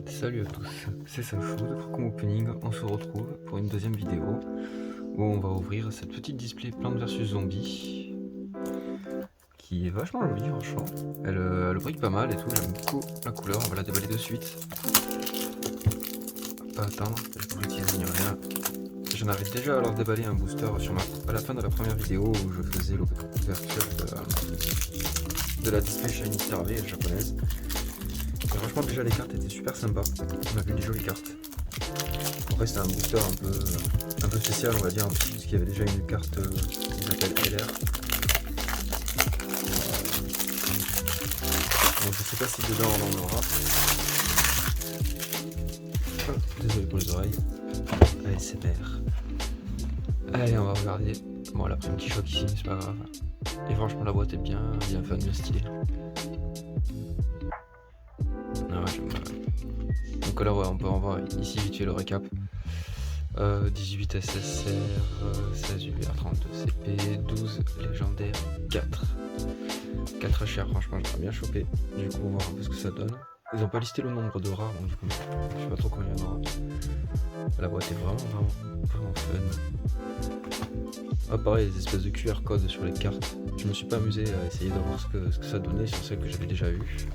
Salut à tous, c'est Sachou de Crocom Opening. On se retrouve pour une deuxième vidéo où on va ouvrir cette petite display Plants vs Zombies qui est vachement jolie franchement. Elle brille pas mal et tout, j'aime beaucoup la couleur, on va la déballer de suite. Pas attendre, je l'utilise ni rien. J'en avais déjà alors déballé un booster à la fin de la première vidéo où je faisais l'ouverture de la display Shiny Starvé japonaise. Et franchement déjà les cartes étaient super sympas, on a vu des jolies cartes. Après c'était un booster un peu spécial on va dire, puisqu'il y avait déjà une carte qui s'appelle LR. Donc je sais pas si dedans on en aura. Oh, désolé pour les oreilles. ASMR. Allez on va regarder. Bon elle a pris un petit choc ici mais c'est pas grave. Et franchement la boîte est bien fun, bien stylée. Ah ouais, j'aime bien. Donc là ouais, on peut en voir ici vite fait le récap. 18 SSR, 16 UR, 32 CP, 12 légendaires, 4 HR, franchement j'aimerais bien choper, du coup on va voir un peu ce que ça donne. Ils ont pas listé le nombre de rares, donc du coup je sais pas trop combien il y en aura. La boîte est vraiment fun. Ah pareil, les espèces de QR codes sur les cartes. Je me suis pas amusé à essayer de voir ce que ça donnait sur celles que j'avais déjà eues.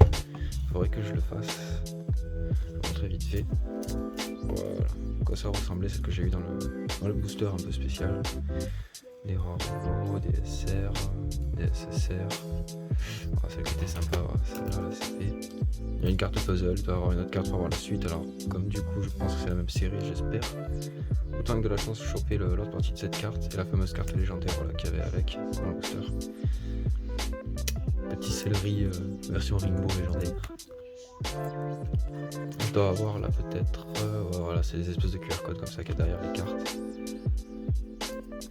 Faudrait que je le fasse. Très vite fait. Voilà. À quoi ça ressemblait, celle que j'ai eu dans le booster un peu spécial. Les rares nouveaux, des SR, des SSR. Voilà, celle qui était sympa, celle-là, la CP. Il y a une carte puzzle, il doit y avoir une autre carte pour avoir la suite. Alors, comme du coup, je pense que c'est la même série, j'espère. Autant que de la chance de choper l'autre partie de cette carte et la fameuse carte légendaire voilà, qu'il y avait avec dans le booster. Petit céleri version Rainbow légendaire. Je dois avoir là peut-être. Voilà, c'est des espèces de QR codes comme ça qu'il y a derrière les cartes.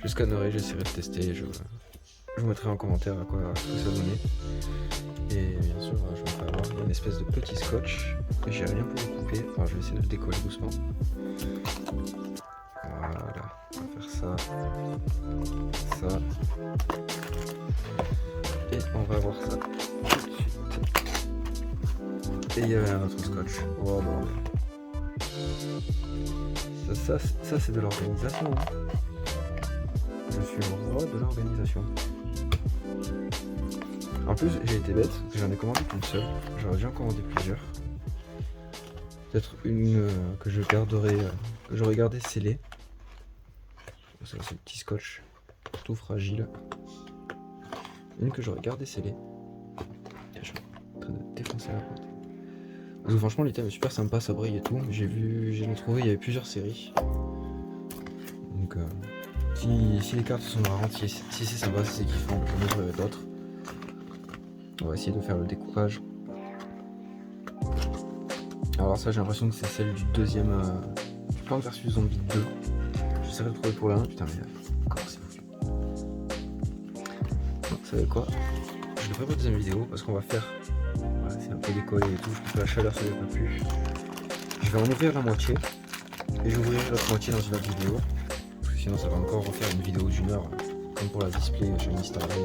Je scannerai, j'essaierai de tester. Je vous mettrai en commentaire à quoi ce que ça donnait. Et bien sûr, je me ferai avoir. Il y a une espèce de petit scotch. J'ai rien pour le couper. Alors je vais essayer de le décoller doucement. Voilà, on va faire ça. Ça. Et on va voir ça tout de suite. Et il y avait un autre scotch. Oh bordel. Ça c'est de l'organisation. Hein. Je suis le roi de l'organisation. En plus j'ai été bête, parce que j'en ai commandé qu'une seule. J'aurais dû en commander plusieurs. Peut-être une que je garderai, que j'aurais gardé scellée. Ça c'est le petit scotch tout fragile. Une que j'aurais gardé scellée. Je suis en train de défoncer la porte. Parce que franchement l'item est super sympa, ça brille et tout. J'ai trouvé, il y avait plusieurs séries. Donc si les cartes sont marrantes, si c'est sympa, si c'est kiffant, je vais trouver d'autres. On va essayer de faire le découpage. Alors ça j'ai l'impression que c'est celle du deuxième Plants vs Zombies 2. J'essaierai de trouver pour la 1, putain mais encore c'est foutu. Bon, vous savez quoi? Je ne ferai pas de deuxième vidéo parce qu'on va faire. Voilà, c'est un peu décollé et tout, je pense que la chaleur ça ne va plus. Je vais en ouvrir la moitié et j'ouvrirai l'autre moitié dans une autre vidéo. Parce que sinon ça va encore refaire une vidéo d'une heure comme pour la display Shiny Starvé.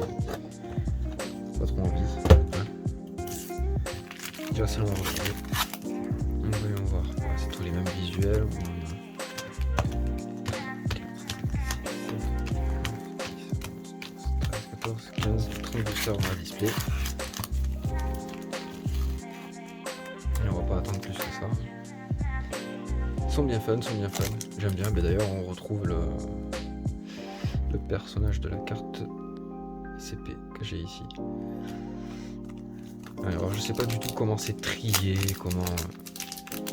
Pas trop envie. Hein. Déjà si on va retrouver. Voyons voir. Voilà, c'est tous les mêmes visuels. 14, 15, 30 boosters dans la display. Et on va pas attendre plus que ça. Ils sont bien fun, J'aime bien. Mais d'ailleurs, on retrouve le personnage de la carte CP que j'ai ici. Alors, je sais pas du tout comment c'est trié, comment.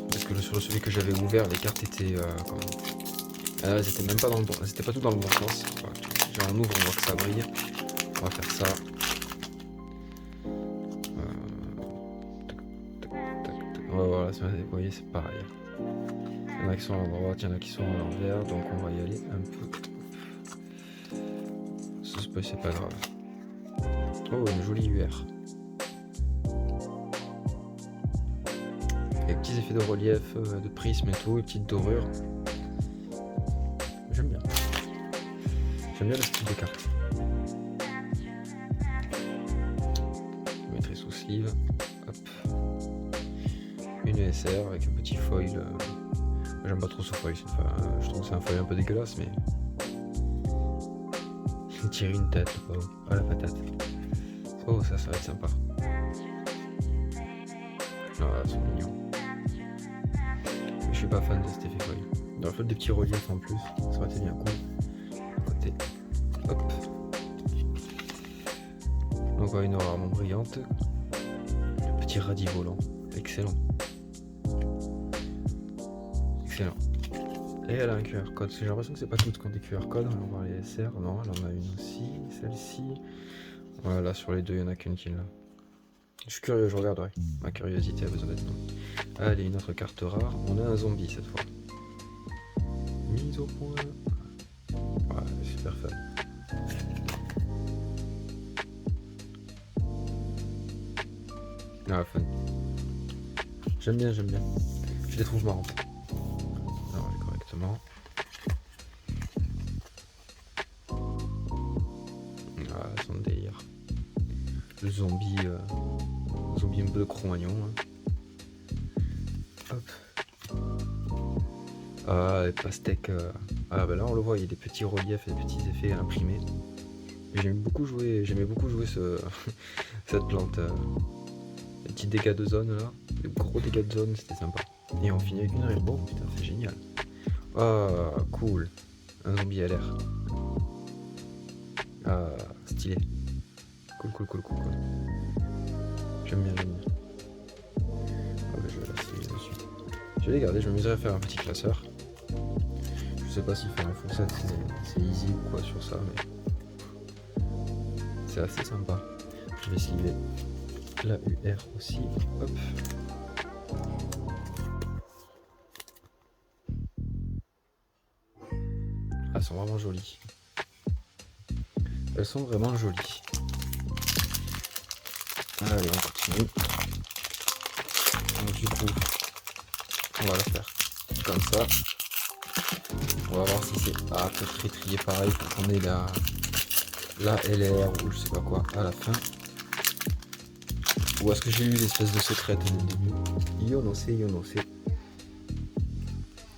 Parce que sur celui que j'avais ouvert, les cartes étaient. Elles étaient même pas dans le bon. Elles étaient pas toutes dans le bon sens. Voilà. J'en ouvre, on voit que ça brille. On va faire ça. Voilà, vous voyez, c'est pareil. Il y en a qui sont à droite, il y en a qui sont à l'envers, donc on va y aller un peu. C'est pas grave. Oh, une jolie UR. Les petits effets de relief, de prisme et tout, et petites dorures. J'aime bien. J'aime bien le style des cartes. Je mettrai sous sleeve. Hop. Une ESR avec un petit foil. J'aime pas trop ce foil, je trouve que c'est un foil un peu dégueulasse, mais... Tirer une tête, oh, à la patate. Oh, ça va être sympa. Ah, ils sont mignons. Je suis pas fan de cet effet foil. Il aurait fallu des petits reliefs en plus, ça aurait été bien cool. Côté. Hop. Donc voilà, une aura rarement brillante. Le petit radis volant. Excellent. Excellent. Et elle a un QR code. J'ai l'impression que c'est pas toutes qui ont des QR codes. On va voir les SR. Non, elle en a une aussi. Celle-ci. Voilà, sur les deux, il y en a qu'une qui l'a. Je suis curieux, je regarderai. Ma curiosité a besoin d'être non. Allez, une autre carte rare. On a un zombie cette fois. Mise au point. Ouais, super fun. Ah, fun. J'aime bien. Je les trouve marrantes. Alors, correctement. Ah, elles sont de délire. Le zombie un peu de Cro-Magnon. Hein. Hop. Ah, les pastèques. Ah, bah là, on le voit, il y a des petits reliefs et des petits effets imprimés. J'aimais beaucoup jouer cette plante. Les petits dégâts de zone là, les gros dégâts de zone, c'était sympa. Et on finit avec une rainbow, putain, c'est génial. Ah, cool. Un zombie LR. Ah, stylé. Cool. J'aime bien. Ah, bah, je vais la scier de suite. Je vais les garder, je m'amuserai à faire un petit classeur. Je sais pas s'il fait un foncette, c'est easy ou quoi sur ça, mais c'est assez sympa. Je vais sliver la UR aussi. Hop. Elles sont vraiment jolies. Elles sont vraiment jolies. Allez, on continue. Donc, du coup, on va la faire comme ça. On va voir si c'est à peu près trié pareil pour qu'on ait la LR ou je sais pas quoi à la fin. Ou est-ce que j'ai eu l'espèce de secrète dès le début? Yo no sé.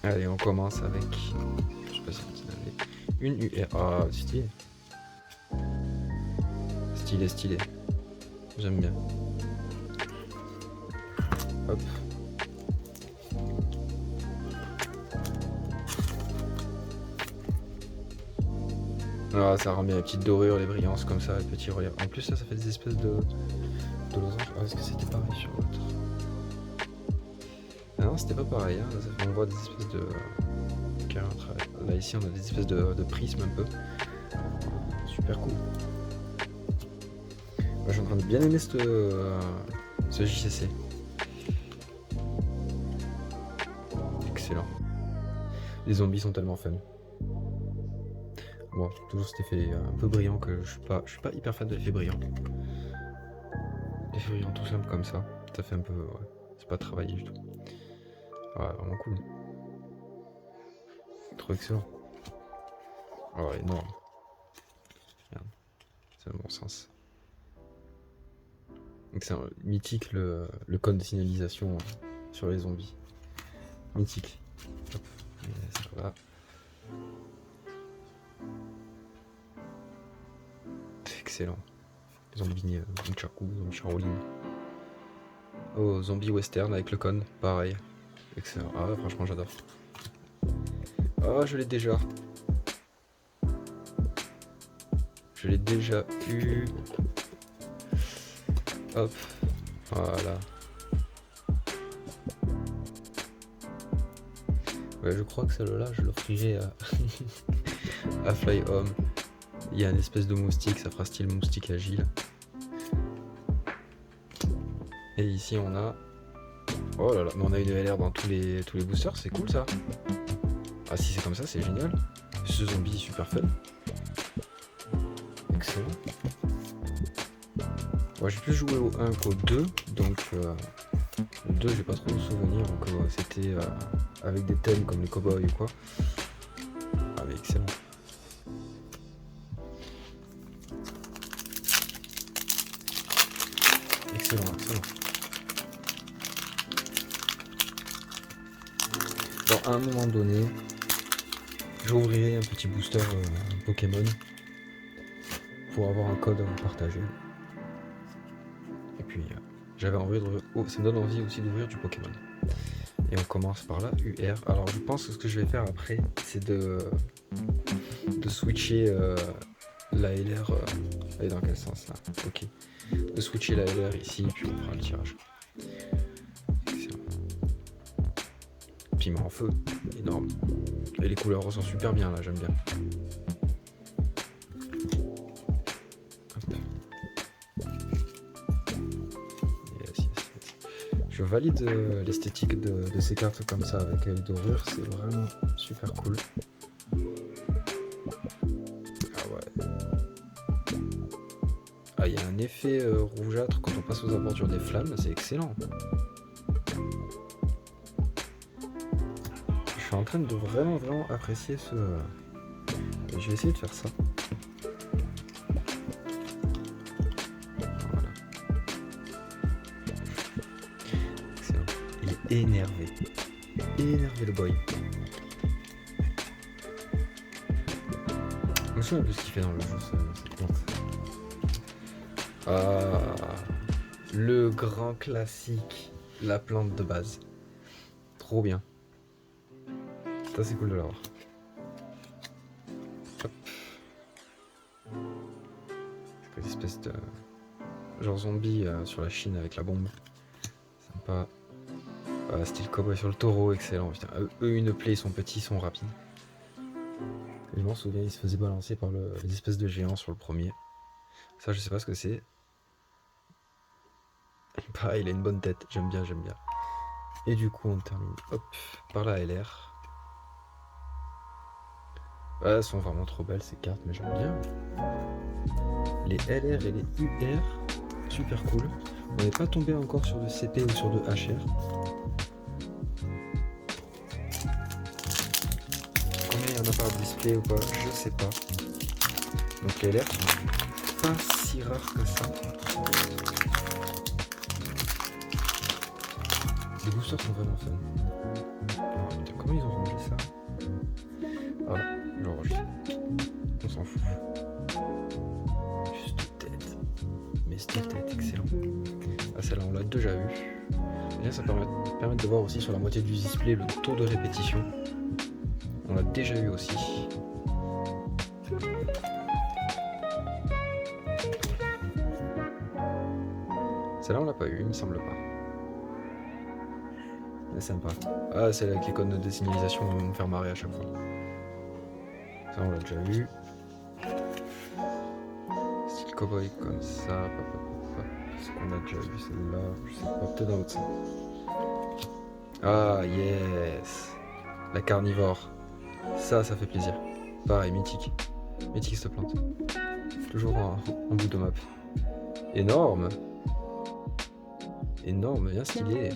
Allez, on commence avec... Je sais pas si vous en avez. Une UR. Ah, stylé. Stylé. J'aime bien. Hop. Ah, ça rend bien les petites dorures, les brillances comme ça, les petits reliefs. En plus, ça fait des espèces de losanges. Ah, est-ce que c'était pareil sur l'autre? Ah non, c'était pas pareil. Hein. On voit des espèces de... Là, ici, on a des espèces de prismes un peu. Super cool. Moi, je suis en train de bien aimer ce JCC. Excellent. Les zombies sont tellement fun. Bon, toujours cet effet un peu brillant que je suis pas hyper fan de l'effet brillant. L'effet brillant tout simple comme ça fait un peu... Ouais, c'est pas travaillé du tout. Ouais, vraiment cool. Trop excellent. Oh, énorme. Merde. C'est le bon sens. Donc c'est mythique le code de signalisation sur les zombies. Mythique. Hop. Et ça va. Excellent. Zombie Nunchaku, zombie Shaolin. Oh, zombie western avec le con, pareil. Excellent. Ah ouais, franchement j'adore. Ah, je l'ai déjà. Je l'ai déjà eu. Hop. Voilà. Ouais, je crois que celle-là, je l'offrirai à Fly Home. Il y a une espèce de moustique, ça fera style moustique agile. Et ici on a... Oh là là, mais on a une LR dans tous les boosters, c'est cool ça. Ah si c'est comme ça, c'est génial. Ce zombie est super fun. Excellent. Moi j'ai plus joué au 1 qu'au 2, donc le 2 j'ai pas trop de souvenirs, donc c'était avec des thèmes comme les cowboys ou quoi. Ah mais excellent. Excellent. Dans un moment donné, j'ouvrirai un petit booster Pokémon pour avoir un code à vous partager. Et puis, j'avais envie de... Oh, ça me donne envie aussi d'ouvrir du Pokémon. Et on commence par là, UR. Alors, je pense que ce que je vais faire après, c'est de switcher la LR. Elle est dans quel sens là? Ok. De switcher la LR ici, puis on fera le tirage. Excellent. Piment en feu, énorme. Et les couleurs ressortent super bien là, j'aime bien. Je valide l'esthétique de ces cartes comme ça avec œil dorure, c'est vraiment super cool. Ah ouais. Ah, il y a un effet rougeâtre quand on passe aux aventures des flammes, c'est excellent. Je suis en train de vraiment apprécier ce... Je vais essayer de faire ça. Voilà. Excellent. Il est énervé. Énervé le boy. Je me souviens plus ce qu'il fait dans le jeu, cette plante. Ah, le grand classique, la plante de base. Trop bien. Ça c'est cool de l'avoir. Hop. C'est une espèce de genre zombie sur la Chine avec la bombe. Sympa. Style cowboy sur le taureau, excellent. Putain, eux une plaie, ils sont petits, ils sont rapides. Et je m'en souviens, ils se faisaient balancer par les espèces de géants sur le premier. Ça je sais pas ce que c'est. Pareil, il a une bonne tête, j'aime bien. Et du coup on termine hop par la LR. Elles sont vraiment trop belles ces cartes, mais j'aime bien. Les LR et les UR, super cool. On n'est pas tombé encore sur de CP ou sur de HR. Combien il y en a par display ou pas, je sais pas. Donc les LR sont pas si rares que ça. Les boosters sont vraiment fun. Oh, putain, comment ils ont rangé ça? Voilà, je l'enregistre. On s'en fout. Juste tête. Mais cette tête, excellent. Ah, celle-là, on l'a déjà vu. Et là, ça permet de voir aussi sur la moitié du display le taux de répétition. On l'a déjà eu aussi. Celle-là, on l'a pas eu, il me semble pas. C'est sympa. Ah, celle avec les codes de signalisation vont me faire marrer à chaque fois. Ça, on l'a déjà eu. Style cowboy comme ça. Est-ce qu'on a déjà vu celle-là? Je sais pas, peut-être dans l'autre sens. Ah, yes! La carnivore. Ça fait plaisir. Pareil, mythique. Mythique cette plante. Toujours en bout de map. Énorme! Énorme, bien stylé.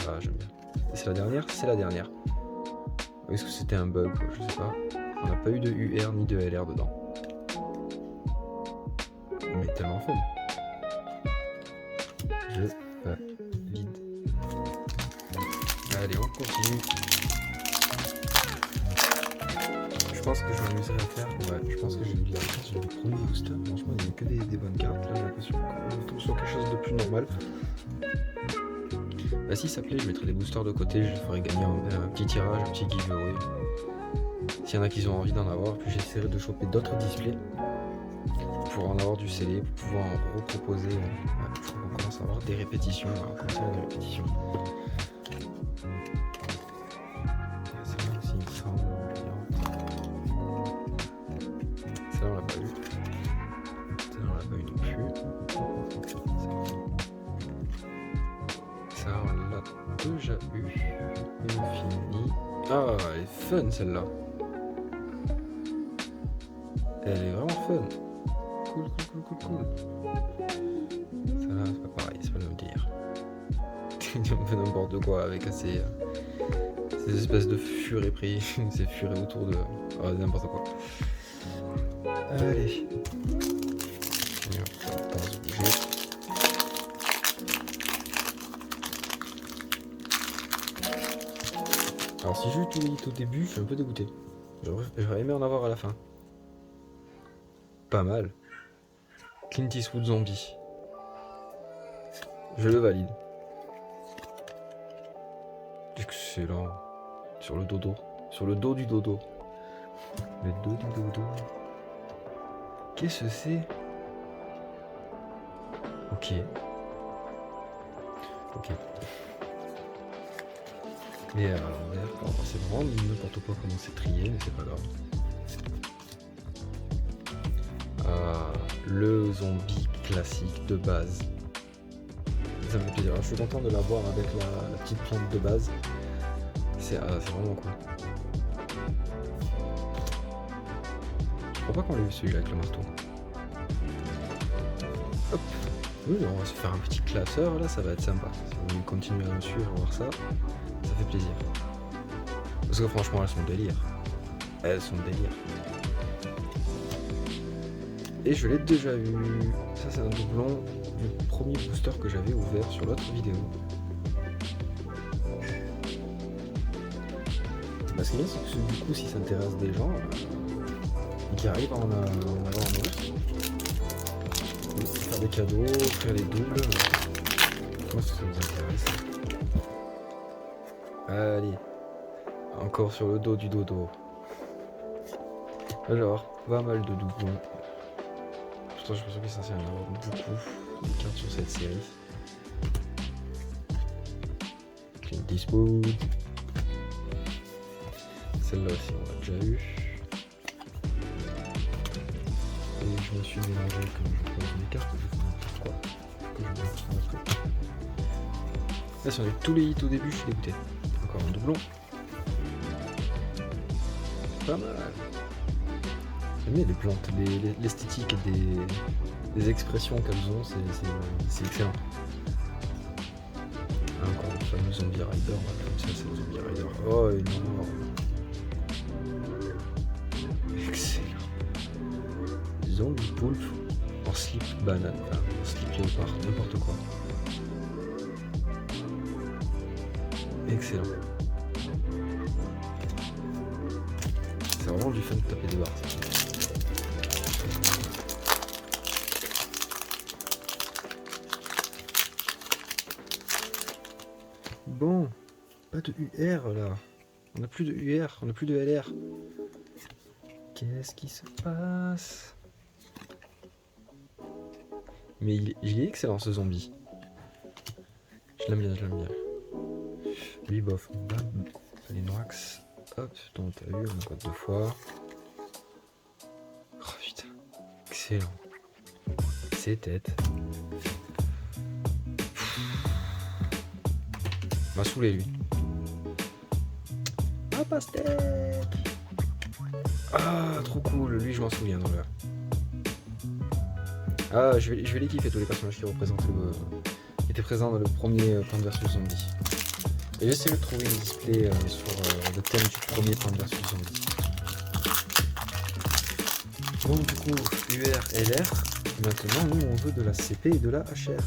Ah, j'aime bien. C'est la dernière? C'est la dernière. Est-ce que c'était un bug? Je sais pas. On n'a pas eu de UR ni de LR dedans. Mais tellement fun. Je valide. Allez, on continue. Je pense que je m'amuserai à faire. Ouais, je pense que j'ai eu de la chance sur le premier booster. Franchement, il n'y a que des bonnes cartes. Là, j'ai l'impression qu'on tombe sur quelque chose de plus normal. Bah, si ça plaît, je mettrai des boosters de côté. Je ferai gagner un petit tirage, un petit giveaway. S'il y en a qui ont envie d'en avoir, puis j'essaierai de choper d'autres displays pour en avoir du scellé, pour pouvoir en reproposer. On commence à avoir des répétitions. On commence à avoir des répétitions. Celle-là aussi, il me semble. Celle-là, on l'a pas eu. Celle-là, on l'a pas eu non plus. Ça, on l'a déjà eu. Et on finit. Ah, elle est fun celle-là. Elle est vraiment fun. Cool. Celle-là, c'est pas pareil, c'est pas le même délire. On fait n'importe quoi avec ces espèces de furets pris, ces furets autour de... Ah, n'importe quoi. Allez. Ça va pas se bouger. Alors si j'ai eu tous les hits au début, je suis un peu dégoûté. J'aurais aimé en avoir à la fin. Pas mal. Clint Eastwood zombie. Je le valide. Excellent. Sur le dodo. Sur le dos du dodo. Le dos du dodo. Qu'est-ce que c'est? Ok. Ok. Et à l'envers. C'est vraiment n'importe quoi comment c'est trié, mais c'est pas grave. Le zombie classique de base. Ça me fait plaisir. Je suis content de l'avoir avec la petite plante de base. C'est vraiment cool. Je crois pas qu'on l'ait vu celui-là avec le marteau. Hop. Oui, on va se faire un petit classeur là, ça va être sympa. Si vous voulez continuer à me suivre, voir ça fait plaisir. Parce que franchement, elles sont délire. Elles sont délire. Et je l'ai déjà eu. Ça, c'est un doublon du premier booster que j'avais ouvert sur l'autre vidéo. Ce qui est bien, c'est que du coup, si ça intéresse des gens et qui arrivent à en avoir un autre, faire des cadeaux, faire des doubles, moi ça vous intéresse. Allez, encore sur le dos du dodo. Alors, pas mal de doublons. Pourtant, je pense que c'est censé y en avoir beaucoup de cartes sur cette série. Clint Eastwood. Celle-là aussi, on l'a déjà eu. Et je me suis mélangé comme je pose mes cartes, je fais n'importe quoi. Là, si on a eu tous les hits au début, je suis dégoûté. Encore un doublon. Pas mal. J'aime bien les plantes, l'esthétique des expressions qu'elles ont, c'est excellent. Encore le fameux Zombie Rider, comme ça c'est le Zombie Rider. Oh, il est mort. Excellent. Zombie Poulpe en slip banane, enfin en slip léopard, n'importe quoi. Excellent. C'est vraiment du fun de taper des barres. Bon, pas de UR là. On n'a plus de UR, on n'a plus de LR. Qu'est-ce qui se passe? Mais il est excellent ce zombie. Je l'aime bien, je l'aime bien. Lui, bof, bam, les Noax. Hop, dont t'as eu, on a pas 2 fois. Oh putain, excellent. Ses têtes. M'a saoulé lui. Ah, pastèque. Ah, trop cool, lui je m'en souviens dans le... Ah, je vais les kiffer tous les personnages qui représentent qui étaient présents dans le premier Plants vs Zombie. Et j'essaie de trouver une display sur le thème du premier Plants vs Zombie. Bon, du coup, UR, LR. Maintenant, nous on veut de la CP et de la HR.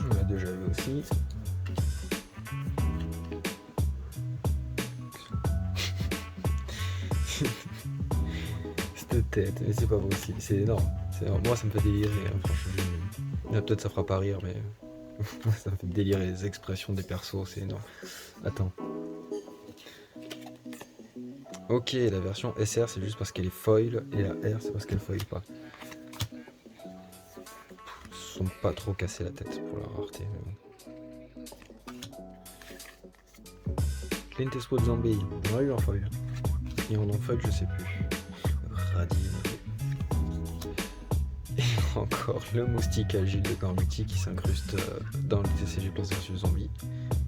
On l'a déjà vu aussi. Cette tête, mais c'est pas possible, c'est énorme. Moi ça me fait délirer, hein, franchement. Peut-être ça fera pas rire, mais ça me fait délirer les expressions des persos, c'est énorme. Attends. Ok, la version SR c'est juste parce qu'elle est foil, et la R c'est parce qu'elle foil pas. Ils se sont pas trop cassés la tête pour la rareté, mais bon. Clint Eastwood Zombie, on l'a eu en foil. Et en non-foil, je sais plus. Radine. Et encore le moustique agile de Gormiti qui s'incruste dans le TCG Plants vs Zombie.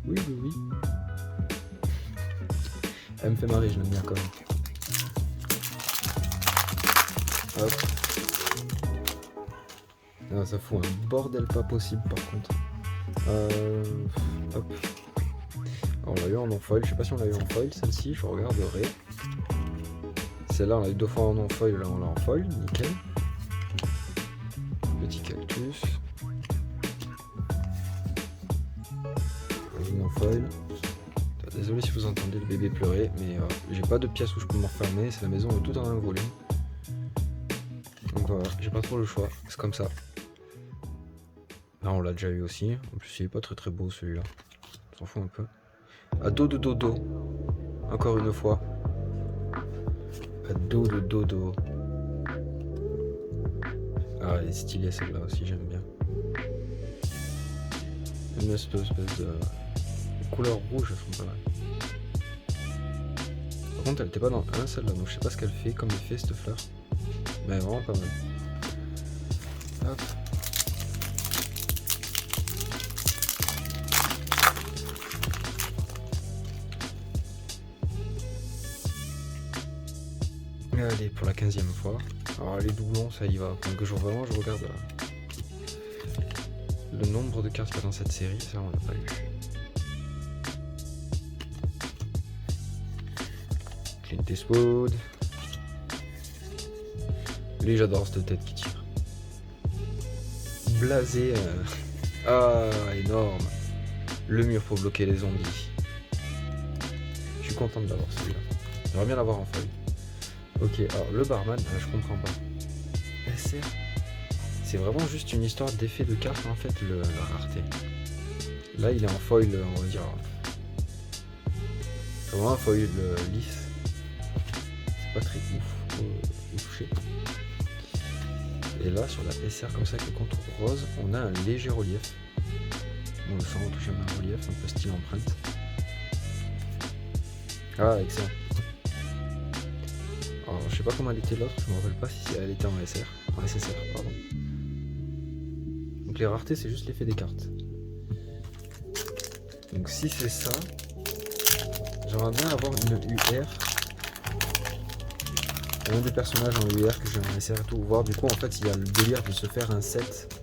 Oui, oui, oui. Elle me fait marrer, je l'aime bien quand même. Hop. Ah, ça fout un bordel pas possible par contre. Hop. On l'a eu en non-foil, je sais pas si on l'a eu en foil celle-ci, je regarderai. Celle-là on l'a eu 2 fois en non-foil, là on l'a en foil, nickel. Petit cactus. mon foil. Désolé si vous entendez le bébé pleurer, mais j'ai pas de pièce où je peux me refermer, c'est la maison tout en un volume. Donc voilà, j'ai pas trop le choix, c'est comme ça. Là on l'a déjà eu aussi, en plus il est pas très beau celui-là. On s'en fout un peu. À dos de dodo, encore une fois. À dos de dodo. Ah elle est stylée celle-là aussi, j'aime bien. Une espèce de... Les couleurs rouges elles sont pas mal. Par contre elle était pas dans un celle-là, donc je sais pas ce qu'elle fait comme effet cette fleur. Mais vraiment pas mal. Hop. Allez, pour la 15e fois. Alors les doublons, ça y va. Donc vraiment, je regarde le nombre de cartes qu'il y a dans cette série, ça on l'a pas eu. Clint Eastwood. Lui, j'adore cette tête qui tire. Blasé. Ah, énorme. Le mur pour bloquer les zombies. Je suis content de l'avoir celui-là. J'aimerais bien l'avoir en feuille. Ok, alors le barman, je comprends pas. SR. C'est vraiment juste une histoire d'effet de carte en fait, la rareté. Là, il est en foil, on va dire. C'est vraiment un foil lisse. C'est pas très ouf au toucher. Et là, sur la SR comme ça, avec le contour rose, on a un léger relief. On le sent, on touche un relief, un peu style empreinte. Ah, excellent. Alors, je sais pas comment elle était l'autre, je me rappelle pas si elle était en SR. En SSR, pardon. Donc les raretés, c'est juste l'effet des cartes. Donc si c'est ça, j'aimerais bien avoir une UR. Un des personnages en UR que j'ai en SR et tout, voir du coup en fait il y a le délire de se faire un set.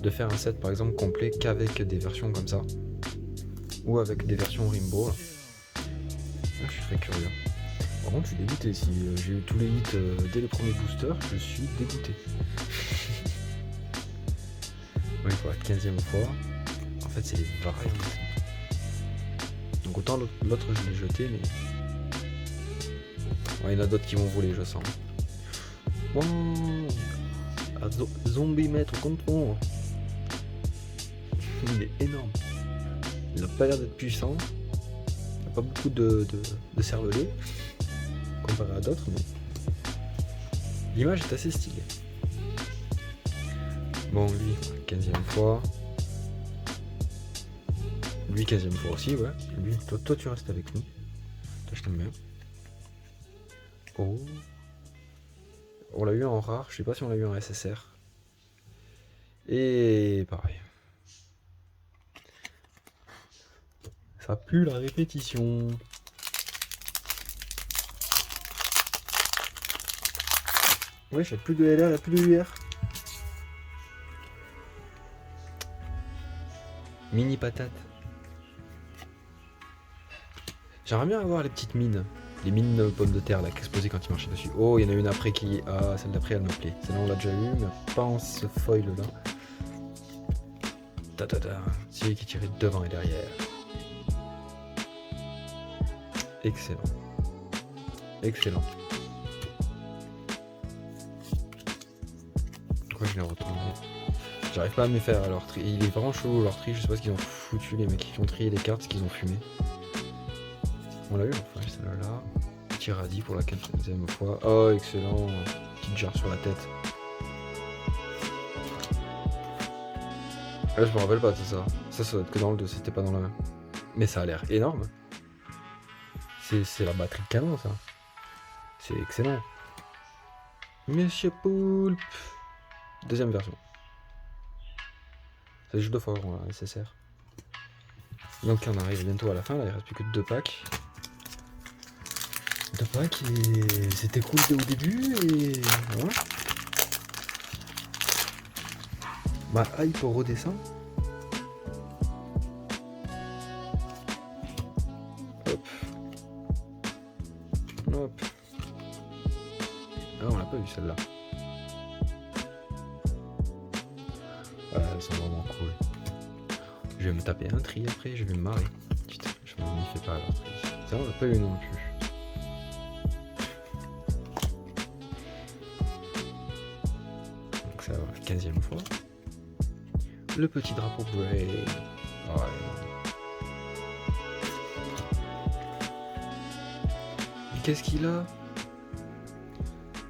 De faire un set par exemple complet qu'avec des versions comme ça. Ou avec des versions Rainbow. Là. Ah, je suis très curieux. Par contre, je suis dégoûté. Si j'ai eu tous les hits dès le premier booster, je suis dégoûté. Oui, pour la 15e fois. En fait, c'est les variantes. Donc, autant l'autre, je l'ai jeté, mais. Ouais, il y en a d'autres qui vont voler, je sens. Wow. Zombie maître contre. Il est énorme. Il n'a pas l'air d'être puissant. Il n'a pas beaucoup de cervelets. Comparé à d'autres, mais l'image est assez stylée. Bon, lui, 15e fois. Lui, 15e fois aussi, ouais. Lui, toi tu restes avec nous. Toi, je t'aime bien. Oh. On l'a eu en rare, je sais pas si on l'a eu en SSR. Et pareil. Ça pue la répétition. Ouais, j'ai plus de LR, il plus de UR. Mini patate. J'aimerais bien avoir les petites mines. Les mines pommes de terre là, qui explosaient quand il marchait dessus. Oh, il y en a une après qui... Ah, celle d'après, elle me plaît. Celle-là, on l'a déjà eu, mais pas en ce foil là. Ta-ta-ta. Celui qui tirait devant et derrière. Excellent. Excellent. Pourquoi je l'ai retourné? J'arrive pas à me faire leur tri. Il est vraiment chelou leur tri, je sais pas ce qu'ils ont foutu les mecs qui ont trié les cartes, ce qu'ils ont fumé. On l'a eu enfin celle-là. Petit radis pour la 15e fois. Oh excellent. Petite jarre sur la tête. Là je me rappelle pas de ça. Ça doit être que dans le 2, c'était pas dans la même. Mais ça a l'air énorme. C'est la batterie de canon ça. C'est excellent. Monsieur Poulpe. Deuxième version. Ça joue 2 fois avant la SSR. Donc on arrive bientôt à la fin, là il reste plus que 2 packs. 2 packs et c'était cool au début et voilà. Ma hype redescend. Hop. Hop. Ah on l'a pas vu celle-là. Elles sont vraiment cool. Je vais me taper un tri après, je vais me marrer. Putain, je m'en y fais pas alors. Ça, on l'a pas eu non plus. Donc ça va, 15e fois. Le petit drapeau Bray. Oh, mais qu'est-ce qu'il a?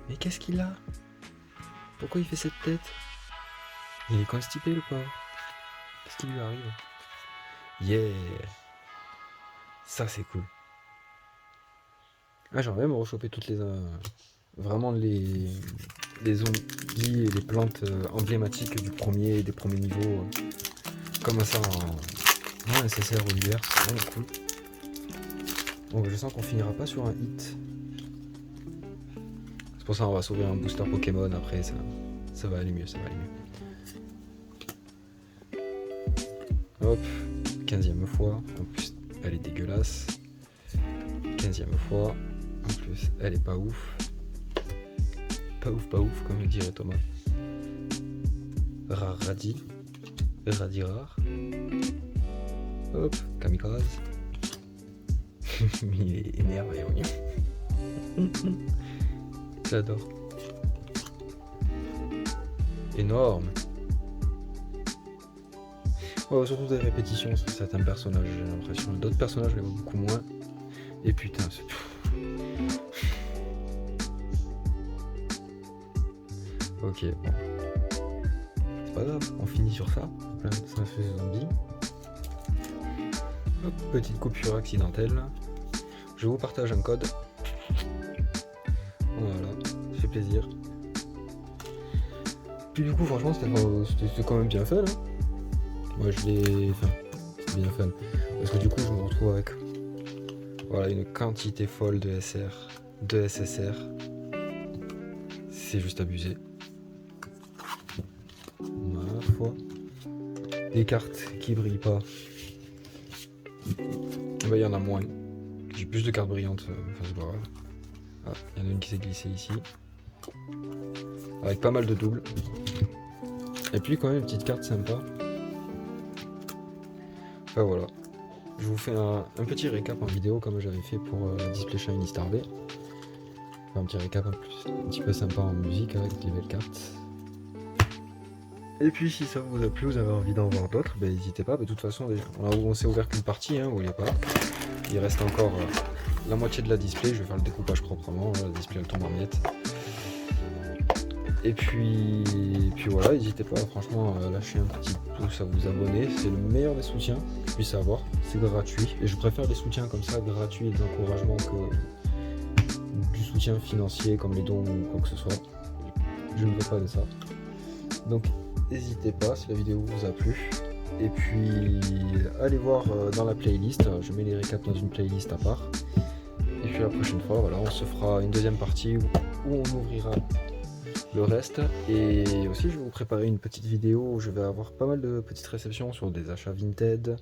Mais qu'est-ce qu'il a? Pourquoi il fait cette tête? Il est constipé le pauvre. Qu'est-ce qui lui arrive? Yeah! Ça c'est cool. Ah, j'aimerais me rechoper toutes les... vraiment les zombies et les plantes emblématiques des premiers niveaux. Comme ça en SSR ou l'hiver, c'est vraiment cool. Donc je sens qu'on finira pas sur un hit. C'est pour ça qu'on va s'ouvrir un booster Pokémon après, ça va aller mieux, ça va aller mieux. Hop, 15e fois, en plus elle est dégueulasse. 15e fois, en plus elle est pas ouf. Pas ouf, comme le dirait Thomas. Radi rare. Hop, kamikaze. Il est énervé, oui. J'adore. Énorme. Oh, surtout des répétitions sur certains personnages, j'ai l'impression. D'autres personnages, je les vois beaucoup moins. Et putain, c'est... Ok, bon. C'est pas grave, on finit sur ça. Ça fait zombie. Hop, petite coupure accidentelle. Je vous partage un code. Voilà, ça fait plaisir. Puis du coup, franchement, c'était quand même bien fun. Hein. Moi, je l'ai... Enfin, c'était bien fun. Parce que du coup, je me retrouve avec... Voilà, une quantité folle de SSR. C'est juste abusé. Ma foi. Des cartes qui brillent pas. Bah, il y en a moins. J'ai plus de cartes brillantes. Enfin, c'est pas grave. Ah, il y en a une qui s'est glissée ici. Avec pas mal de doubles. Et puis quand même une petite carte sympa. Enfin voilà. Je vous fais un petit récap en vidéo comme j'avais fait pour Display Shiny Star V. Enfin, un petit récap en plus. Un petit peu sympa en musique avec des belles cartes. Et puis si ça vous a plu, vous avez envie d'en voir d'autres, ben, n'hésitez pas. De toute façon, on s'est ouvert qu'une partie, hein, vous voyez pas. Il reste encore la moitié de la display. Je vais faire le découpage proprement. La display elle tombe en miettes. Et puis voilà, n'hésitez pas franchement à lâcher un petit pouce, à vous abonner. C'est le meilleur des soutiens que je puisse avoir. C'est gratuit. Et je préfère des soutiens comme ça, gratuits et des encouragements, que du soutien financier comme les dons ou quoi que ce soit. Je ne veux pas de ça. Donc n'hésitez pas si la vidéo vous a plu. Et puis allez voir dans la playlist, je mets les récaps dans une playlist à part. Et puis la prochaine fois, voilà, on se fera une deuxième partie où on ouvrira le reste. Et aussi je vais vous préparer une petite vidéo où je vais avoir pas mal de petites réceptions sur des achats Vinted,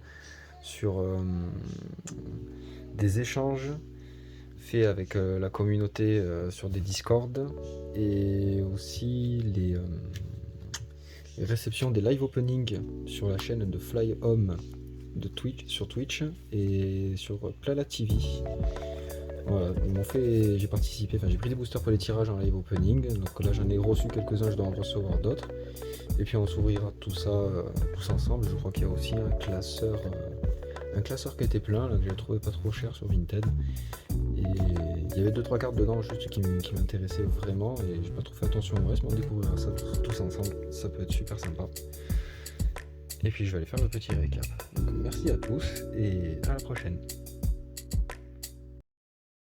sur des échanges faits avec la communauté sur des Discord, et aussi les réceptions des live opening sur la chaîne de Fly Home de Twitch, sur Twitch, et sur Plala TV. Voilà, j'ai participé, j'ai pris des boosters pour les tirages en live opening, donc là j'en ai reçu quelques-uns, je dois en recevoir d'autres. Et puis on s'ouvrira tout ça tous ensemble. Je crois qu'il y a aussi un classeur qui était plein, là, que j'ai trouvé pas trop cher sur Vinted. Et il y avait 2-3 cartes dedans juste qui m'intéressaient vraiment, et j'ai pas trop fait attention au reste, mais on découvrira ça tous ensemble, ça peut être super sympa. Et puis je vais aller faire le petit récap. Donc merci à tous et à la prochaine.